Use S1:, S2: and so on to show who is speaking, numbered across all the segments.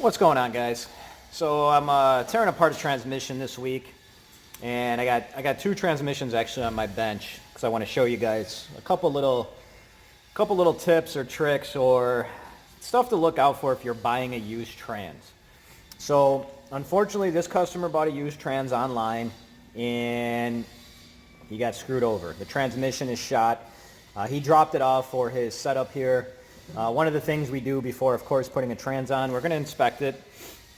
S1: What's going on, guys? So I'm tearing apart a transmission this week, and I got two transmissions actually on my bench because I want to show you guys a couple little tips or tricks or stuff to look out for if you're buying a used trans. So unfortunately, this customer bought a used trans online, and he got screwed over. The transmission is shot. He dropped it off for his setup here. One of the things we do before, of course, putting a trans on, we're going to inspect it.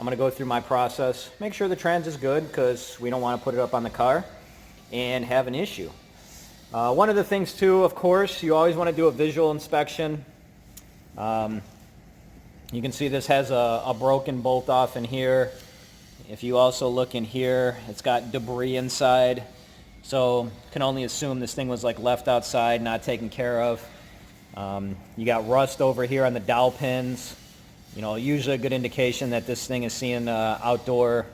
S1: I'm going to go through my process, make sure the trans is good because we don't want to put it up on the car and have an issue. One of the things too, of course, you always want to do a visual inspection. You can see this has a broken bolt off in here. If you also look in here, it's got debris inside. So can only assume this thing was like left outside, not taken care of. You got rust over here on the dowel pins. You know, usually a good indication that this thing is seeing outdoor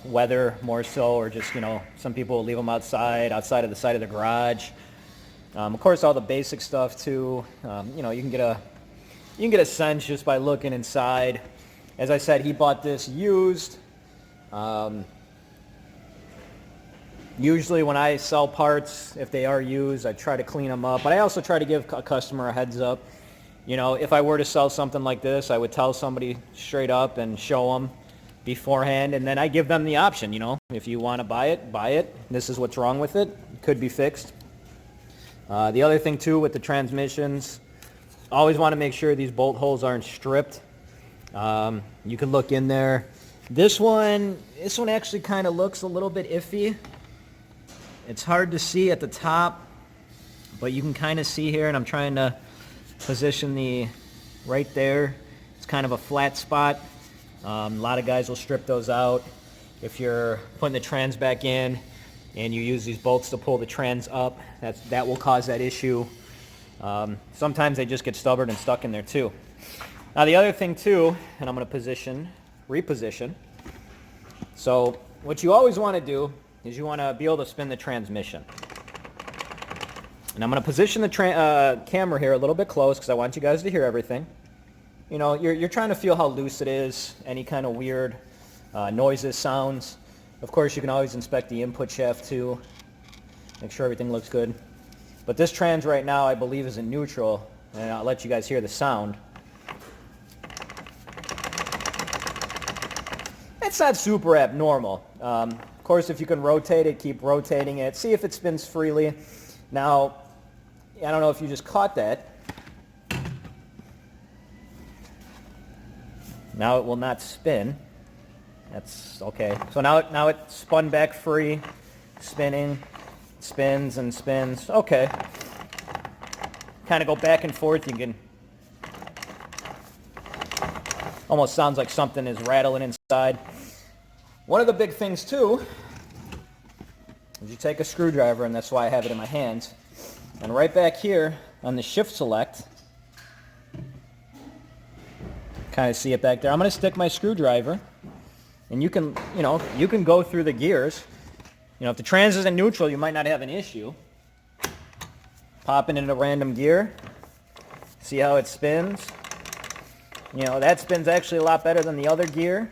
S1: weather more so, or just, you know, some people will leave them outside of the side of the garage. Of course, all the basic stuff too. You know, you can get a sense just by looking inside. As I said, he bought this used. Usually when I sell parts, if they are used, I try to clean them up. But I also try to give a customer a heads up. You know, if I were to sell something like this, I would tell somebody straight up and show them beforehand. And then I give them the option, you know. If you want to buy it, buy it. This is what's wrong with it. It could be fixed. The other thing, too, with the transmissions, always want to make sure these bolt holes aren't stripped. You can look in there. This one actually kind of looks a little bit iffy. It's hard to see at the top, but you can kind of see here, and I'm trying to position the right there. It's kind of a flat spot. A lot of guys will strip those out. If you're putting the trans back in and you use these bolts to pull the trans up, that will cause that issue. Sometimes they just get stubborn and stuck in there too. Now the other thing too, and I'm going to reposition. So what you always want to do is you want to be able to spin the transmission. And I'm going to position the camera here a little bit close because I want you guys to hear everything. You know, you're trying to feel how loose it is, any kind of weird noises, sounds. Of course, you can always inspect the input shaft too. Make sure everything looks good. But this trans right now, I believe, is in neutral, and I'll let you guys hear the sound. It's not super abnormal. Of course, if you can rotate it, keep rotating it. See if it spins freely. Now, I don't know if you just caught that. Now it will not spin. That's okay. So now it spun back free, spinning, spins and spins. Okay. Kind of go back and forth. You can almost sounds like something is rattling inside. One of the big things too is you take a screwdriver, and that's why I have it in my hands, and right back here on the shift select, kind of see it back there. I'm going to stick my screwdriver, and you can go through the gears. You know, if the trans is in neutral, you might not have an issue. Popping in a random gear. See how it spins? You know, that spins actually a lot better than the other gear.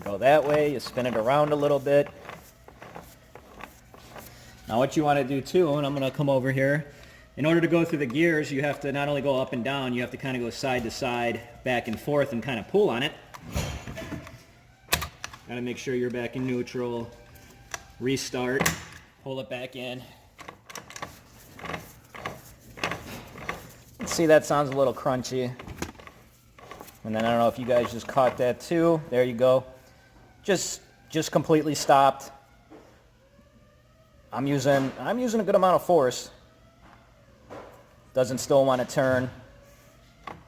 S1: Go that way, you spin it around a little bit. Now what you want to do too, and I'm going to come over here, in order to go through the gears, you have to not only go up and down, you have to kind of go side to side, back and forth, and kind of pull on it. Got to make sure you're back in neutral. Restart, pull it back in. See, that sounds a little crunchy. And then I don't know if you guys just caught that too. There you go. Just completely stopped. I'm using a good amount of force. Doesn't still want to turn.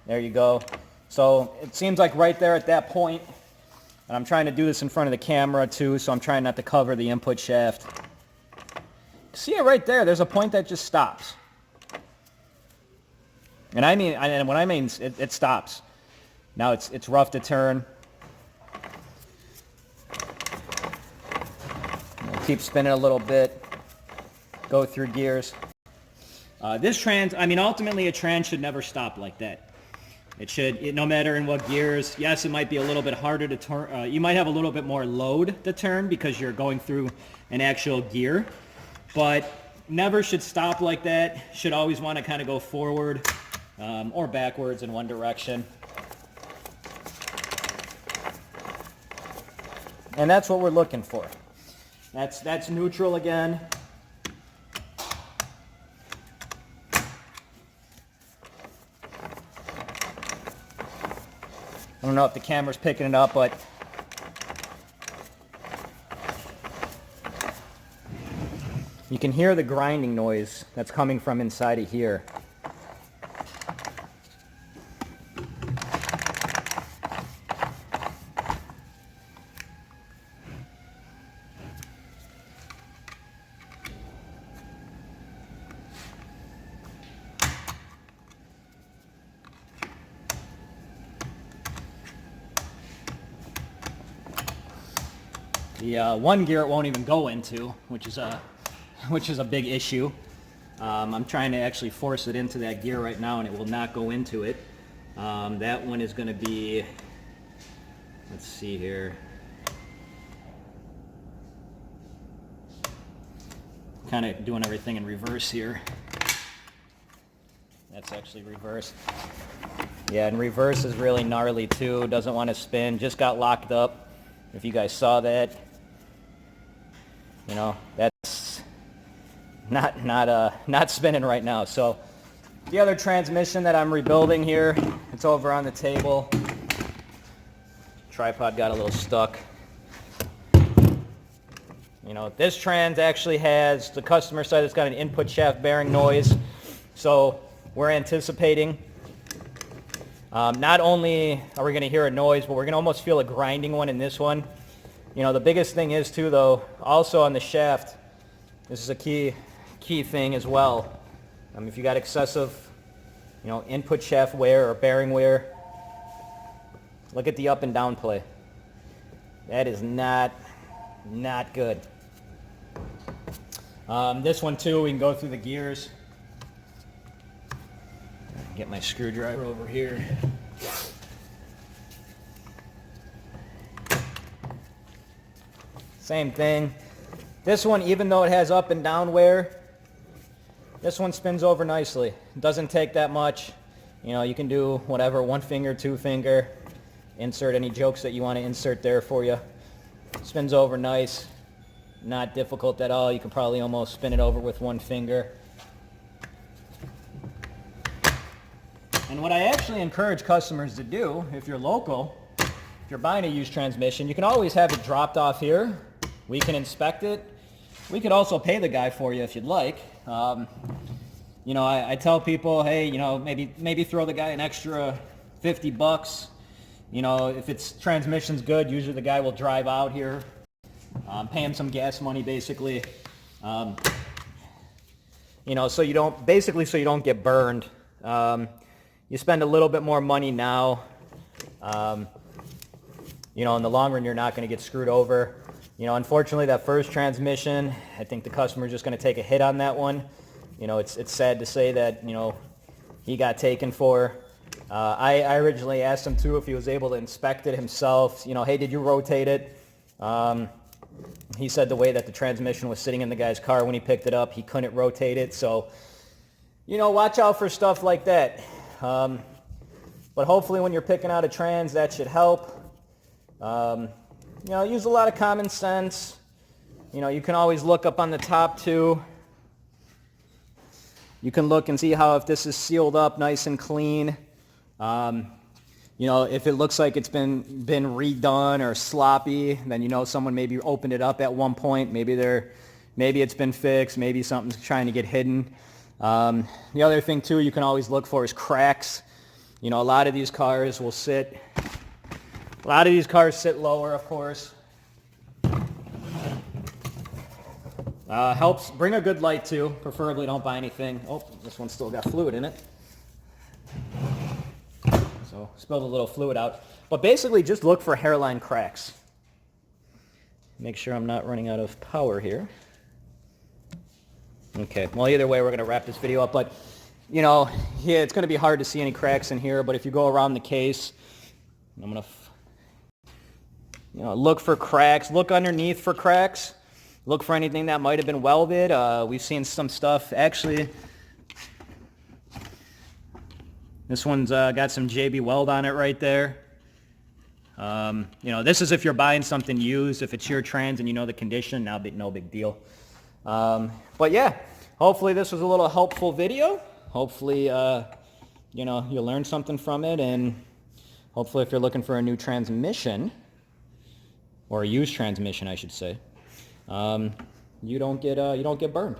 S1: There you go. So it seems like right there at that point, and I'm trying to do this in front of the camera too, so I'm trying not to cover the input shaft. See it right there? There's a point that just stops. And when I mean it stops. Now it's rough to turn. Keep spinning a little bit. Go through gears. This trans, I mean, ultimately a trans should never stop like that. It should, no matter in what gears, yes, it might be a little bit harder to turn. You might have a little bit more load to turn because you're going through an actual gear, but never should stop like that. Should always want to kind of go forward or backwards in one direction. And that's what we're looking for. That's neutral again. I don't know if the camera's picking it up, but you can hear the grinding noise that's coming from inside of here. The one gear it won't even go into, which is a big issue. I'm trying to actually force it into that gear right now, and it will not go into it. That one is going to be, let's see here. Kind of doing everything in reverse here. That's actually reversed. Yeah, and reverse is really gnarly too. Doesn't want to spin. Just got locked up. If you guys saw that. You know, that's not spinning right now. So the other transmission that I'm rebuilding here, it's over on the table. Tripod got a little stuck. You know, this trans actually has, the customer side, it's got an input shaft bearing noise. So we're anticipating, not only are we going to hear a noise, but we're going to almost feel a grinding one in this one. You know, the biggest thing is too, though, also on the shaft, this is a key thing as well. If you got excessive, you know, input shaft wear or bearing wear, look at the up and down play. That is not good. This one too, we can go through the gears. Get my screwdriver over here. Same thing. This one, even though it has up and down wear, this one spins over nicely. It doesn't take that much. You know, you can do whatever, 1 finger, 2 finger, insert any jokes that you want to insert there for you. Spins over nice, not difficult at all. You can probably almost spin it over with 1 finger. And what I actually encourage customers to do, if you're local, if you're buying a used transmission, you can always have it dropped off here. We can inspect it. We could also pay the guy for you if you'd like. You know, I tell people, hey, you know, maybe throw the guy an extra $50. You know, if its transmission's good, usually the guy will drive out here, pay him some gas money, basically. You know, so you don't get burned. You spend a little bit more money now. You know, in the long run, you're not going to get screwed over. You know, unfortunately, that first transmission, I think the customer's just going to take a hit on that one. You know, it's sad to say that, you know, he got taken for. I originally asked him, too, if he was able to inspect it himself. You know, hey, did you rotate it? He said the way that the transmission was sitting in the guy's car when he picked it up, he couldn't rotate it. So, you know, watch out for stuff like that. But hopefully when you're picking out a trans, that should help. You know, use a lot of common sense. You know, you can always look up on the top too. You can look and see how if this is sealed up nice and clean. You know, if it looks like it's been redone or sloppy, then you know someone maybe opened it up at one point. Maybe it's been fixed. Maybe something's trying to get hidden. The other thing too you can always look for is cracks. You know, a lot of these cars sit lower, of course. Helps bring a good light too. Preferably don't buy anything. Oh, this one's still got fluid in it. So spilled a little fluid out. But basically just look for hairline cracks. Make sure I'm not running out of power here. Okay, well, either way, we're going to wrap this video up, but, you know, yeah, it's going to be hard to see any cracks in here, but if you go around the case, I'm going to, you know, look for cracks, look underneath for cracks, look for anything that might have been welded. We've seen some stuff, actually, this one's got some JB Weld on it right there. You know, this is if you're buying something used. If it's your trans and you know the condition, no big deal. But yeah, hopefully this was a little helpful video. Hopefully, you know, you learned something from it, and hopefully if you're looking for a new transmission, or a used transmission, I should say, you don't get burned.